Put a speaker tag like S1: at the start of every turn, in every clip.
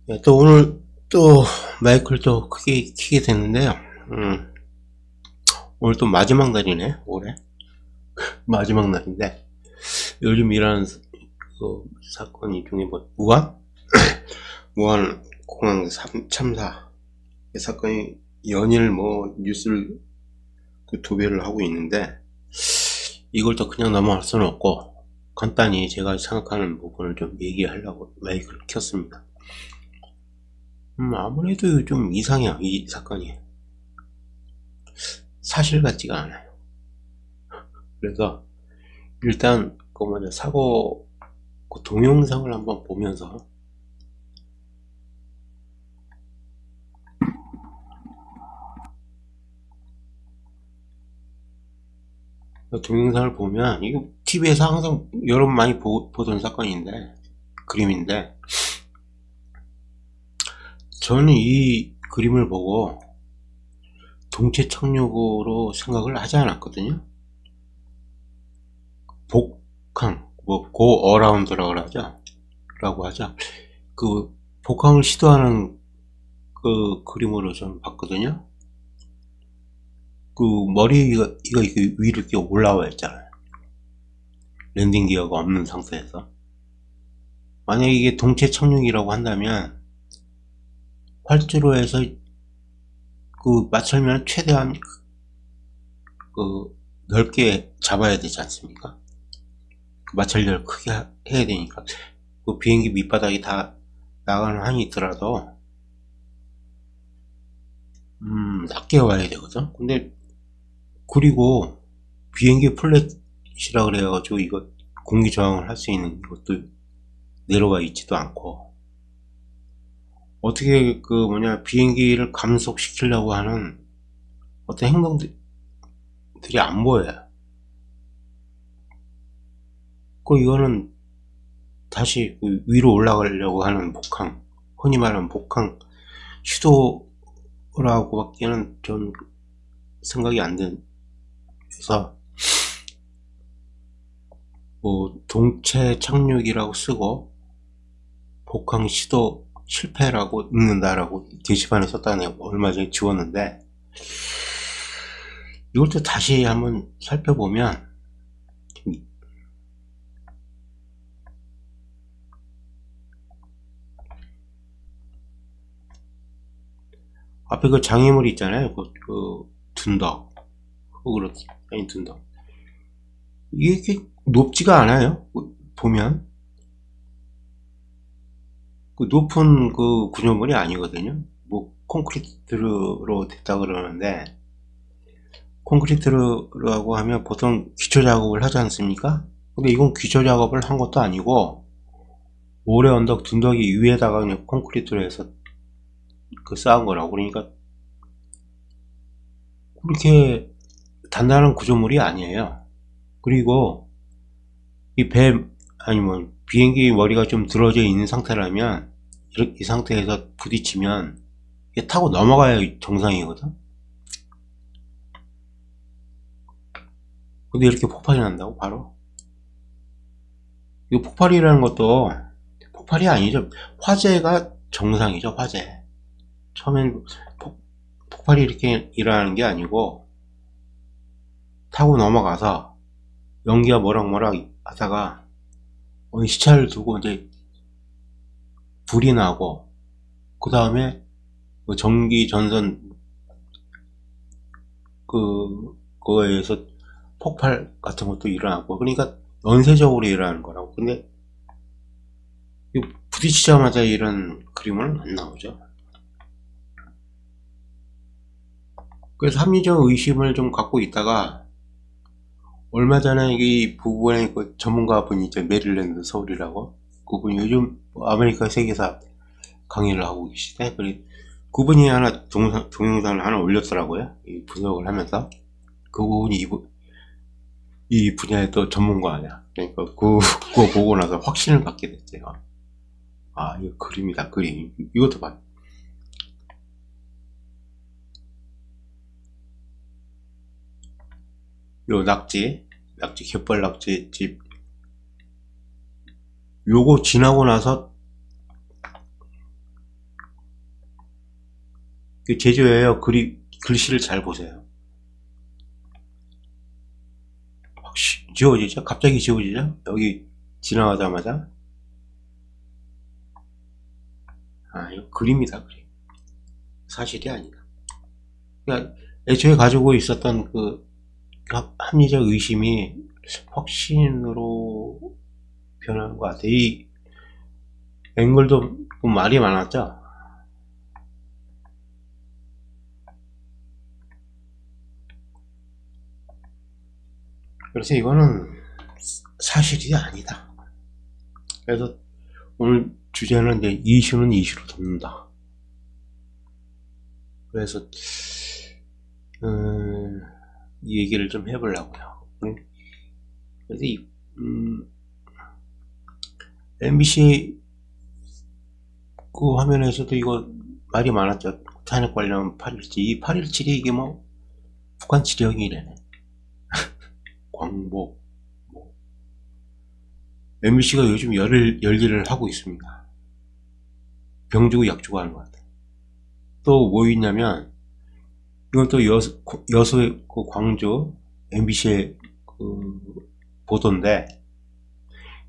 S1: 네, 또 오늘 또 마이크를 또 크게 키게 됐는데요. 오늘 또 마지막 날이네, 올해. 마지막 날인데, 요즘 일하는 사건이 중에 뭐, 무한 공항 참사 사건이 연일 뭐 뉴스를 두 배를 하고 있는데, 이걸 또 그냥 넘어갈 수는 없고, 간단히 제가 생각하는 부분을 좀 얘기하려고 마이크를 켰습니다. 아무래도 좀 이상해요, 이 사건이. 사실 같지가 않아요. 그래서 일단 그 뭐냐 사고 그 동영상을 한번 보면서 그 동영상을 보면 이거 TV에서 항상 여러분 많이 보던 사건인데 그림인데 저는 이 그림을 보고 동체 착륙으로 생각을 하지 않았거든요. 복항 뭐 고 어라운드라고 하죠. 그 복항을 시도하는 그 그림으로 저는 봤거든요. 그 머리가 이렇게 위로 이렇게 올라와 있잖아요. 랜딩 기어가 없는 상태에서. 만약에 이게 동체 착륙이라고 한다면 활주로 해서 그 마찰면 최대한 그 넓게 잡아야 되지 않습니까? 마찰력을 크게 해야 되니까 그 비행기 밑바닥이 다 나가는 한이 있더라도 낮게 와야 되거든. 근데 그리고 비행기 플랫이라 그래가지고 이거 공기 저항을 할 수 있는 이것도 내려와 있지도 않고 어떻게 그 뭐냐 비행기를 감속시키려고 하는 어떤 행동들이 안 보여요. 그 이거는 다시 그 위로 올라가려고 하는 복항, 흔히 말하는 복항 시도라고 밖에는 좀 생각이 안 돼서 뭐 동체 착륙이라고 쓰고 복항 시도 실패라고 읽는다라고 게시판에 썼다네 얼마 전에 지웠는데 이걸 또 다시 한번 살펴보면 앞에 그 장애물 있잖아요. 그 둔덕 흙으로 쌓인 둔덕 이게 이렇게 높지가 않아요. 보면 그 높은 그 구조물이 아니거든요. 뭐 콘크리트로 됐다 그러는데 콘크리트라고 하면 보통 기초 작업을 하지 않습니까? 근데 이건 기초 작업을 한 것도 아니고 모래 언덕 둔덕이 위에다가 그냥 콘크리트로 해서 그 쌓은 거라고. 그러니까 그렇게 단단한 구조물이 아니에요. 그리고 이 배 아니면 비행기 머리가 좀 들어져 있는 상태라면 이 상태에서 부딪히면 이게 타고 넘어가야 정상이거든. 근데 이렇게 폭발이 난다고 바로. 이 폭발이라는 것도 폭발이 아니죠. 화재가 정상이죠. 화재. 처음엔 폭발이 이렇게 일어나는 게 아니고 타고 넘어가서 연기가 모락모락 하다가 시차를 두고 이제 불이 나고 그 다음에 전기 전선 그거에서 폭발 같은 것도 일어나고 그러니까 연쇄적으로 일어나는 거라고. 근데 부딪히자마자 이런 그림은 안 나오죠. 그래서 합리적 의심을 좀 갖고 있다가 얼마 전에 이 부분에 그 전문가분이 있죠. 메릴랜드 서울이라고. 그분이 요즘 아메리카 세계사 강의를 하고 계시대. 그분이 하나 동영상을 하나 올렸더라고요. 이 분석을 하면서. 그 부분이 이 분야의 또 전문가냐. 그러니까 그거 보고 나서 확신을 갖게 됐대요. 아, 이거 그림이다, 그림. 이것도 봐. 요 낙지 갯벌 낙지 집. 요거 지나고 나서 제조예요. 글씨를 잘 보세요. 확 지워지죠? 갑자기 지워지죠? 여기 지나가자마자. 아, 이거 그림이다, 그림. 사실이 아니다. 그러니까 애초에 가지고 있었던 그 합리적 의심이 확신으로 변하는 것 같아. 이 앵글도 말이 많았죠? 그래서 이거는 사실이 아니다. 그래서 오늘 주제는 이제 이슈는 이슈로 덮는다. 그래서 이 얘기를 좀 해보려고요. 그래서 MBC 그 화면에서도 이거 말이 많았죠. 탄핵 관련 8.17. 이 8.17이 이게 뭐 북한 지령이래네. 광복. 뭐. MBC가 요즘 열일을 하고 있습니다. 병 주고 약 주고 하는 것 같아요. 또 뭐 있냐면 이건 또 여수의 그 광주 MBC의 그 보도인데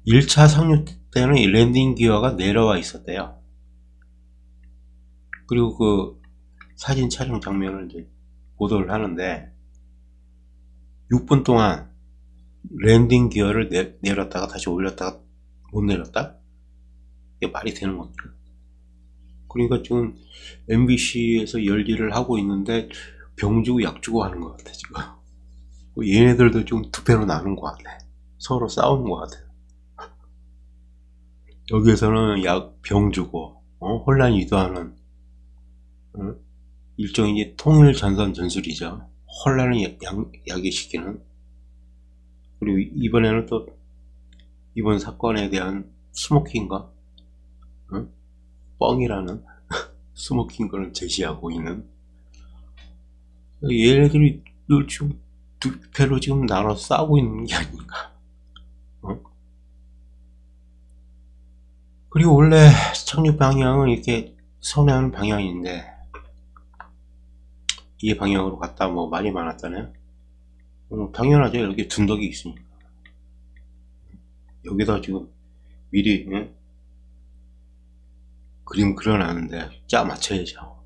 S1: 1차 상륙 때는 랜딩 기어가 내려와 있었대요. 그리고 그 사진 촬영 장면을 이제 보도를 하는데 6분 동안 랜딩 기어를 내렸다가 다시 올렸다가 못 내렸다? 이게 말이 되는 겁니까? 그러니까 지금 MBC에서 열일을 하고 있는데 병 주고 약 주고 하는 것 같아 지금. 얘네들도 좀 두 패로 나눈 것 같아. 서로 싸우는 것 같아. 여기에서는 병 주고 혼란 유도하는 일종의 이제 통일 전선 전술이죠. 혼란을 야기시키는. 그리고 이번에는 또 이번 사건에 대한 스모킹과 뻥이라는 스모킹 거를 제시하고 있는. 얘네들이 지금 두 패로 지금 나눠 싸우고 있는 게 아닌가. 그리고 원래 착륙 방향은 이렇게 선회하는 방향인데 이 방향으로 갔다 뭐 말이 많았잖아요. 당연하죠. 이렇게 둔덕이 있으니까. 여기다 지금 미리 그림 그려놨는데 짜 맞춰야죠.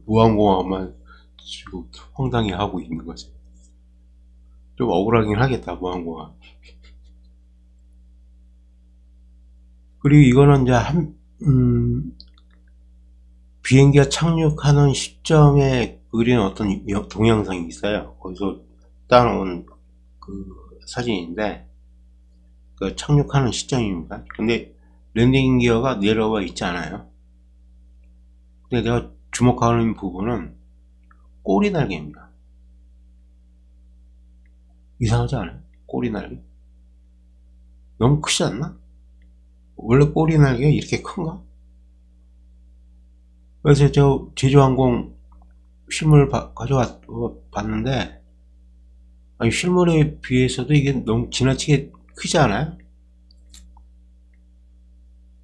S1: 무항공화만 지금 황당히 하고 있는 거지. 좀 억울하긴 하겠다, 무항공화. 그리고 이거는 이제 비행기가 착륙하는 시점에 그린 어떤 동영상이 있어요. 거기서 따놓은 그 사진인데, 그 착륙하는 시점입니다. 근데 랜딩 기어가 내려와 있지 않아요. 근데 내가 주목하는 부분은 꼬리 날개입니다. 이상하지 않아요? 꼬리 날개? 너무 크지 않나? 원래 꼬리 날개가 이렇게 큰가? 그래서 저 제주항공 실물 가져봤는데, 아니, 실물에 비해서도 이게 너무 지나치게 크지 않아요?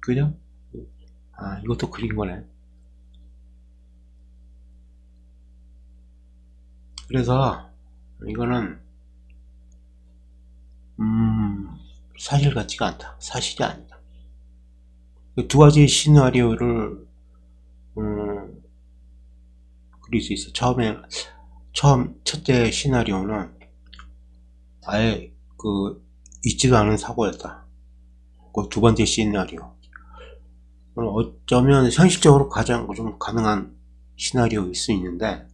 S1: 그죠? 아, 이것도 그린 거네. 그래서 이거는 사실 같지가 않다. 사실이 아니다. 두 가지 시나리오를 그릴 수 있어. 첫째 시나리오는 아예 있지도 않은 사고였다. 그 두 번째 시나리오, 어쩌면 현실적으로 가장 좀 가능한 시나리오일 수 있는데,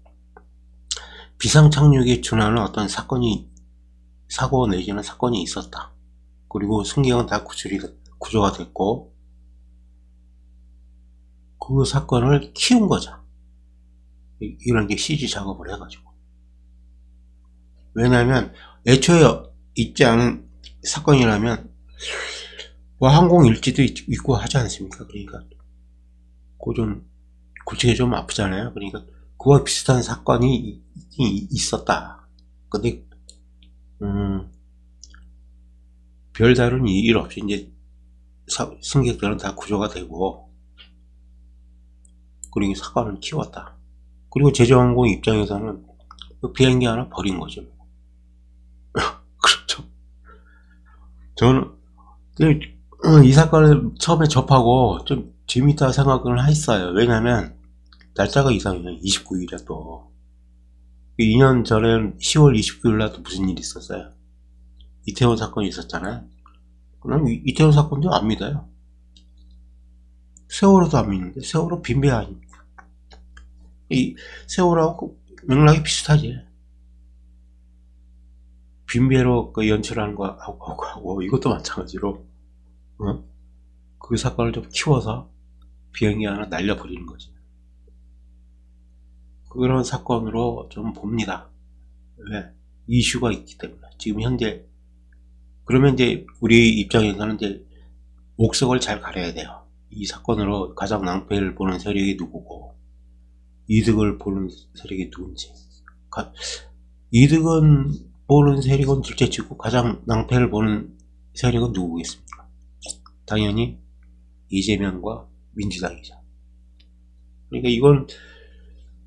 S1: 비상착륙에 준하는 어떤 사고 내지는 사건이 있었다. 그리고 승객은 다 구조가 됐고, 그 사건을 키운 거죠. 이런 게 CG 작업을 해가지고. 왜냐하면 애초에 있지 않은 사건이라면 뭐 항공일지도 있고 하지 않습니까? 그러니까 골치가 좀 아프잖아요. 그러니까 그와 비슷한 사건이 있었다. 근데 별다른 일 없이 이제 승객들은 다 구조가 되고, 그리고 사건을 키웠다. 그리고 제주항공 입장에서는 그 비행기 하나 버린 거죠. 그렇죠. 저는 이 사건을 처음에 접하고 좀 재밌다 생각을 했어요. 왜냐면 날짜가 이상해요. 29일이야 또. 2년 전에 10월 29일 날 또 무슨 일이 있었어요. 이태원 사건이 있었잖아요. 그럼 이태원 사건도 안 믿어요. 세월호도 안 믿는데 세월호 빈배 아닙니까? 이 세월호하고 맥락이 비슷하지. 빈배로 그 연출하는 거 하고 이것도 마찬가지로 그 사건을 좀 키워서 비행기 하나 날려버리는 거지. 그런 사건으로 좀 봅니다. 왜? 이슈가 있기 때문에. 지금 현재 그러면 이제 우리 입장에서는 이제 옥석을 잘 가려야 돼요. 이 사건으로 가장 낭패를 보는 세력이 누구고 이득을 보는 세력이 누군지. 이득은 보는 세력은 둘째치고 가장 낭패를 보는 세력은 누구겠습니까? 당연히 이재명과 민주당이죠. 그러니까 이건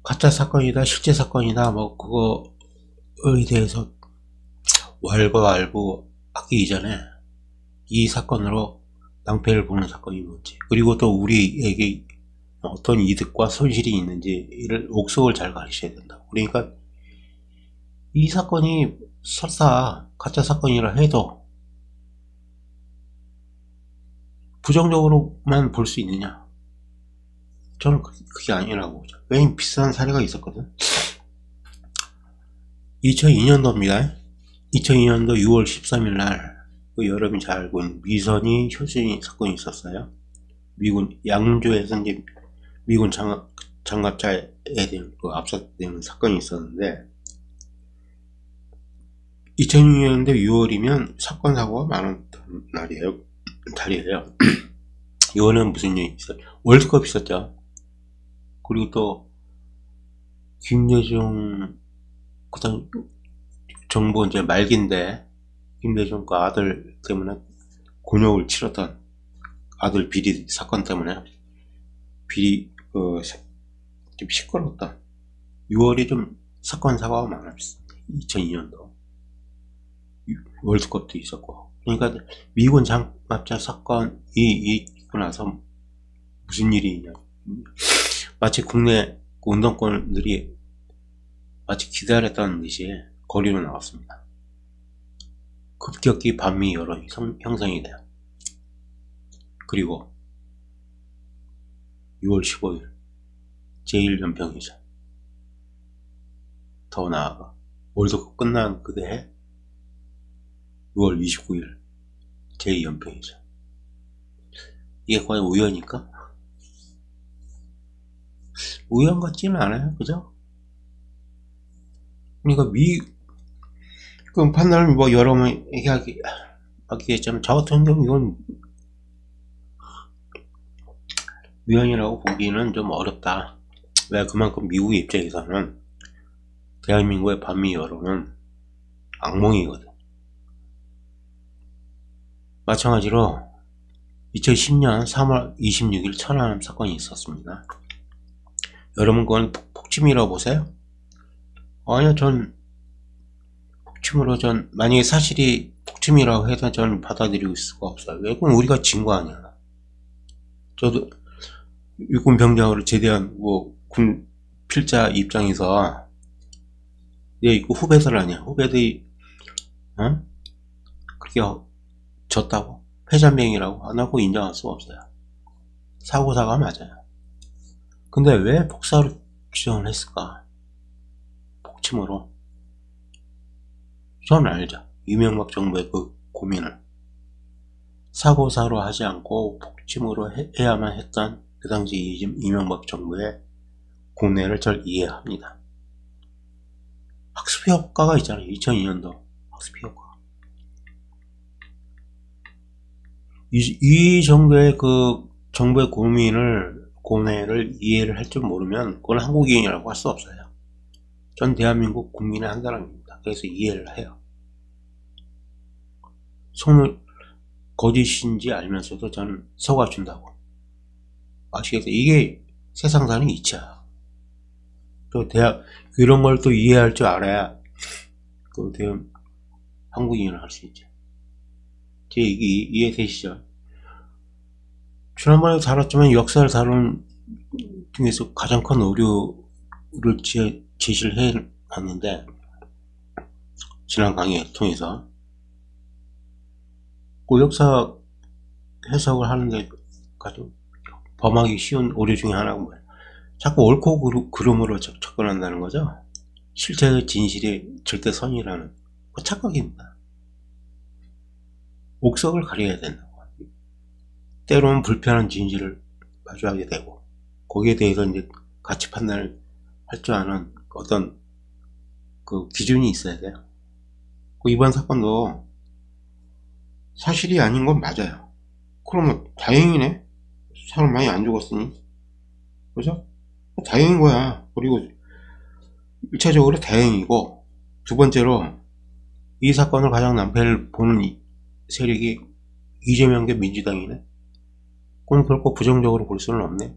S1: 가짜 사건이다, 실제 사건이다, 뭐 그거에 대해서 왈가왈부 하기 이전에 이 사건으로 낭패를 보는 사건이 뭔지, 그리고 또 우리에게 어떤 이득과 손실이 있는지를 옥석을 잘 가르쳐야 된다. 그러니까 이 사건이 설사 가짜 사건이라 해도 부정적으로만 볼 수 있느냐? 저는 그게 아니라고 보죠. 왜냐면 비슷한 사례가 있었거든. 2002년도입니다. 2002년도 6월 13일 날 그 여러분이 잘 알고 있는 미선이 효순이 사건이 있었어요. 미군 양조에서 이제 미군 장갑차에 대한 그 압사되는 사건이 있었는데 2006년도 6월이면 사건 사고가 많았던 달이에요. 이거는 무슨 일이 있어요? 월드컵 있었죠. 그리고 또 김대중 그다음 정부 이제 말기인데 김대중 그 아들 때문에 곤욕을 치렀던 아들 비리 사건 때문에 비리 좀 시끄러웠던 6월이 좀 사건 사고가 많았습니다. 2002년도 월드컵도 있었고. 그러니까 미군 장갑차 사건이 있고 나서 무슨 일이 있냐, 마치 국내 운동권들이 마치 기다렸다는 듯이 거리로 나왔습니다. 급격히 반미 여론이 형성이 돼요. 그리고 6월 15일 제1연평이죠. 더 나아가 월드컵 끝난 그해 6월 29일 제2연평이죠. 이게 과연 우연일까? 우연 같지는 않아요. 그죠? 그러니까 그럼 판단을 뭐 여러 번 얘기하겠지만 저 같은 경우 이건 우연이라고 보기는 좀 어렵다. 왜? 그만큼 미국의 입장에서는 대한민국의 반미 여론은 악몽이거든. 마찬가지로 2010년 3월 26일 천안함 사건이 있었습니다. 여러분 그건 폭침이라고 보세요? 아니요, 폭침으로 만약에 사실이 폭침이라고 해도 저는 받아들일 수가 없어요. 왜? 그건 우리가 진 거 아니야. 저도 육군 병장으로 제대한 군 필자 입장에서 이거 후배들 아니야. 후배들이 그렇게 졌다고? 패잔병이라고 안 하고 인정할 수가 없어요. 사고사가 맞아요. 근데 왜 폭사로 규정을 했을까? 폭침으로. 저는 알죠. 이명박 정부의 그 고민을. 사고사로 하지 않고 폭침으로 해야만 했던 그 당시 이명박 정부의 고뇌를 절 이해합니다. 학습 효과가 있잖아요. 2002년도 학습 효과. 이 정도의 그 정부의 고뇌를 이해를 할 줄 모르면 그건 한국인이라고 할 수 없어요. 전 대한민국 국민의 한 사람입니다. 그래서 이해를 해요. 손을 거짓인지 알면서도 저는 속아준다고. 아시겠어요? 이게 세상사는 이치야. 또 대학 이런 걸 또 이해할 줄 알아야 그 대한 한국인을 할 수 있죠. 제 얘기 이해되시죠? 지난번에 다뤘지만 역사를 다룬 중에서 가장 큰 오류를 제시를 해놨는데, 지난 강의 통해서 그 역사 해석을 하는데 가장 범하기 쉬운 오류 중에 하나가 뭐예요? 자꾸 옳고 그름으로 접근한다는 거죠. 실체의 진실이 절대선이라는 그 착각입니다. 옥석을 가려야 된다고. 때로는 불편한 진실을 마주하게 되고, 거기에 대해서 이제 가치 판단을 할 줄 아는 어떤 그 기준이 있어야 돼요. 그 이번 사건도 사실이 아닌 건 맞아요. 그러면 다행이네. 사람 많이 안 죽었으니. 그죠? 다행인 거야. 그리고 1차적으로 다행이고, 두 번째로 이 사건을 가장 낭패를 보는 세력이 이재명계 민주당이네. 그건 결코 부정적으로 볼 수는 없네.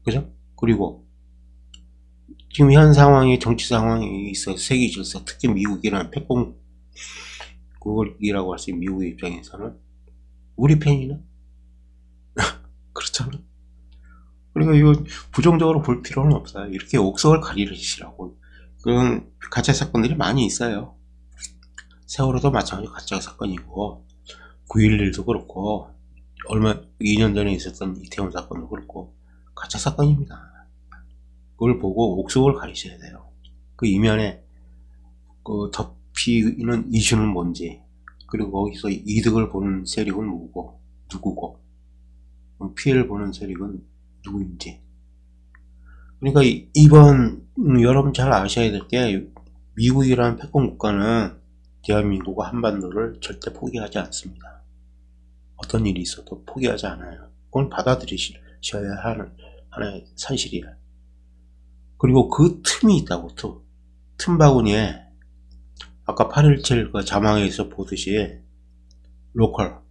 S1: 그죠? 그리고 지금 현 상황이 정치 상황이 있어 세계 질서, 특히 미국이라는 패권국이라고 할 수 있는 미국의 입장에서는 우리 편이네. 그렇잖아. 그러니까 이거 부정적으로 볼 필요는 없어요. 이렇게 옥석을 가리시라고. 그런 가짜 사건들이 많이 있어요. 세월호도 마찬가지로 가짜 사건이고, 9.11도 그렇고, 2년 전에 있었던 이태원 사건도 그렇고, 가짜 사건입니다. 그걸 보고 옥석을 가리셔야 돼요. 그 이면에 그 덮이는 이슈는 뭔지, 그리고 거기서 이득을 보는 세력은 누구고, 피해를 보는 세력은 누구인지. 그러니까 이번 여러분 잘 아셔야 될 게, 미국이라는 패권 국가는 대한민국과 한반도를 절대 포기하지 않습니다. 어떤 일이 있어도 포기하지 않아요. 그건 받아들이셔야 하는 하나의 산실이에요. 그리고 그 틈이 있다고. 틈바구니에 아까 8.17 그 자막에서 보듯이 로컬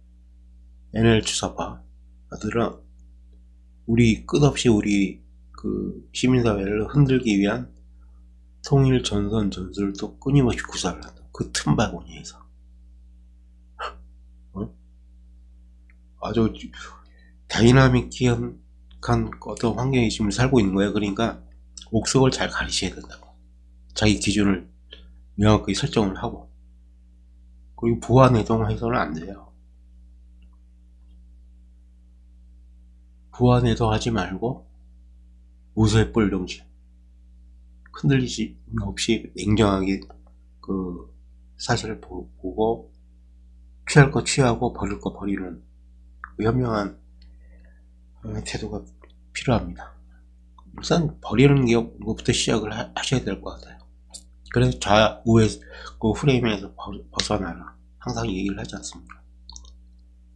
S1: NL 주사파들은 끝없이 우리 그 시민사회를 흔들기 위한 통일 전선 전술을 또 끊임없이 구사를 한다. 그 틈바구니에서. 아주 다이나믹한 어떤 환경에 지금 살고 있는 거예요. 그러니까 옥석을 잘 가리셔야 된다고. 자기 기준을 명확하게 설정을 하고. 그리고 부화내동해서는 안 돼요. 부화내동하지 말고 우세뿔 정신. 흔들리지 없이 냉정하게 그 사실을 보고 취할 거 취하고 버릴 거 버리는 그 현명한 태도가 필요합니다. 우선 버리는 것부터 시작을 하셔야 될 것 같아요. 그래서 좌우의 그 프레임에서 벗어나라. 항상 얘기를 하지 않습니까?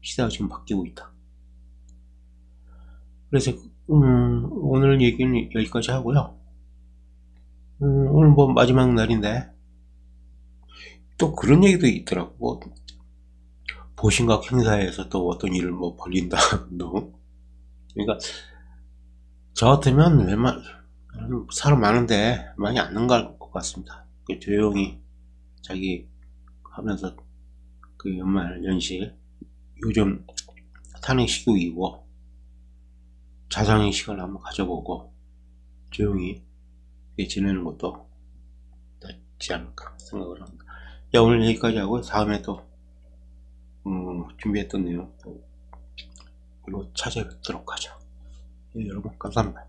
S1: 시대가 지금 바뀌고 있다. 그래서 오늘 얘기는 여기까지 하고요. 오늘 뭐 마지막 날인데 또 그런 얘기도 있더라고. 뭐 보신각 행사에서 또 어떤 일을 뭐 벌린다. 그러니까 저 같으면 사람 많은데 많이 안 나갈 것 같습니다. 조용히 자기 하면서 그 연말 연시 요즘 탄핵시국이고 자상의 시간을 한번 가져보고 조용히 지내는 것도 낫지 않을까 생각을 합니다. 자, 오늘 여기까지 하고 다음에 또 준비했던 내용 또 찾아뵙도록 하죠. 예, 여러분 감사합니다.